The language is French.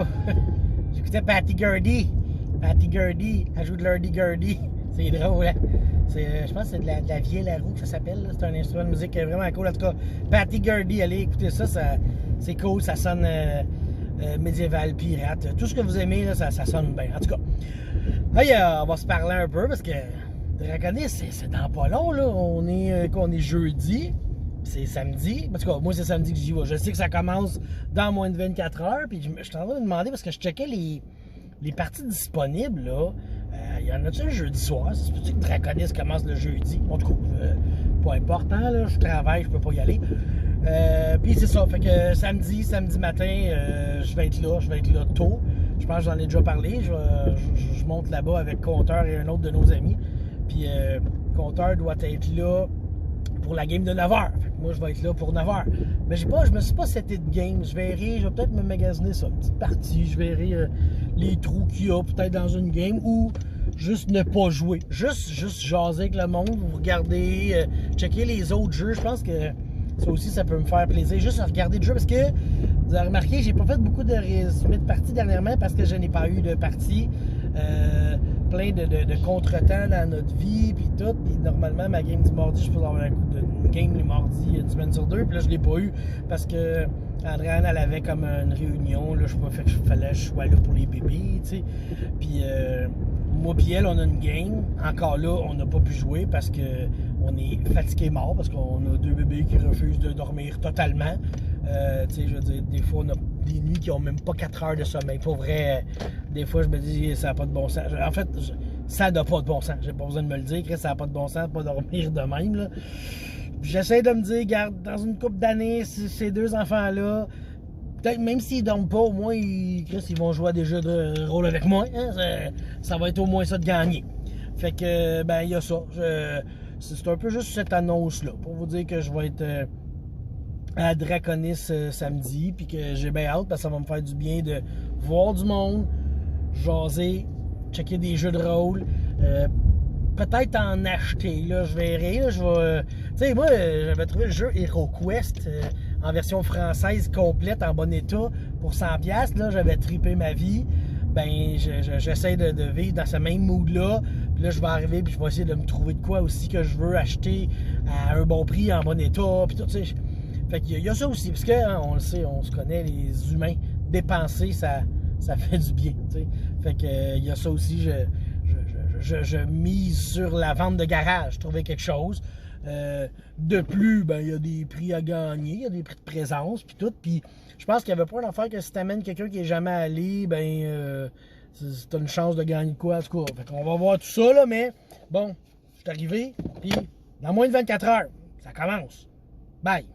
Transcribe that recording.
là, j'écoutais Patty Gurdy. Patty Gurdy, elle joue de l'hurdy-gurdy. C'est drôle, hein? Je pense que c'est de la vieille la roue que ça s'appelle. C'est un instrument de musique vraiment cool. En tout cas, Patty Gurdy, allez écouter ça, c'est cool, ça sonne médiéval, pirate. Tout ce que vous aimez, là, ça sonne bien. En tout cas, hey, on va se parler un peu parce que Draconis, c'est dans pas long, là. On est jeudi, c'est samedi. En tout cas, moi, c'est samedi que j'y vais. Je sais que ça commence dans moins de 24 heures. Puis je suis en train de me demander parce que je checkais les parties disponibles, là. Il y en a-tu un jeudi soir? C'est peut-être que Draconis commence le jeudi. En tout cas, pas important, là. Je travaille, je peux pas y aller. Puis c'est ça. Fait que samedi matin, je vais être là tôt. Je pense que j'en ai déjà parlé. Je monte là-bas avec Compteur et un autre de nos amis. Puis Compteur doit être là pour la game de 9h. Fait que moi, je vais être là pour 9h. Mais je me suis pas seté de game. Je vais peut-être me magasiner ça, une petite partie. Je verrai les trous qu'il y a peut-être dans une game ou juste ne pas jouer. Juste jaser avec le monde, vous regardez, checker les autres jeux. Je pense que ça aussi, ça peut me faire plaisir. Juste regarder le jeu parce que vous avez remarqué, j'ai pas fait beaucoup de résumés de parties dernièrement parce que je n'ai pas eu de partie. Plein de contretemps dans notre vie, puis tout. Puis normalement, ma game du mardi, je peux avoir une game le mardi une semaine sur deux. Puis là, je l'ai pas eu parce que Andréane, elle avait comme une réunion. Là, je sais pas, fait que fallait que je sois là pour les bébés, tu sais. Puis moi puis elle, on a une game. Encore là, on n'a pas pu jouer parce que on est fatigué mort parce qu'on a deux bébés qui refusent de dormir totalement. Tu sais, je veux dire, des fois, on a des nuits qui ont même pas 4 heures de sommeil. Pour vrai, des fois, je me dis, ça n'a pas de bon sens. En fait, ça n'a pas de bon sens. J'ai pas besoin de me le dire, ça n'a pas de bon sens de pas dormir de même, là. J'essaie de me dire, regarde, dans une couple d'années, ces deux enfants-là, peut-être même s'ils dorment pas, au moins, ils vont jouer à des jeux de rôle avec moi. Hein? Ça va être au moins ça de gagner. Fait que, ben, il y a ça. C'est un peu juste cette annonce-là pour vous dire que je vais être à Draconis samedi, puis que j'ai bien hâte parce que ça va me faire du bien de voir du monde, jaser, checker des jeux de rôle, peut-être en acheter, là, je verrai, là, tu sais, moi, j'avais trouvé le jeu HeroQuest en version française complète, en bon état, pour 100$, là, j'avais trippé ma vie. Ben, j'essaie de vivre dans ce même mood-là. Puis là, je vais arriver, puis je vais essayer de me trouver de quoi aussi que je veux acheter à un bon prix, en bon état, puis tout, tu sais. Fait qu'il y a ça aussi, parce que, hein, on le sait, on se connaît, les humains, dépenser, ça fait du bien, tu sais. Fait que, il y a ça aussi, je mise sur la vente de garage, trouver quelque chose. De plus, ben, il y a des prix à gagner, il y a des prix de présence, puis tout. Puis je pense qu'il n'y avait pas d'affaire que si t'amènes quelqu'un qui est jamais allé, ben, t'as une chance de gagner de quoi, en tout cas. Fait qu'on va voir tout ça, là, mais bon, je suis arrivé, puis dans moins de 24 heures, ça commence. Bye!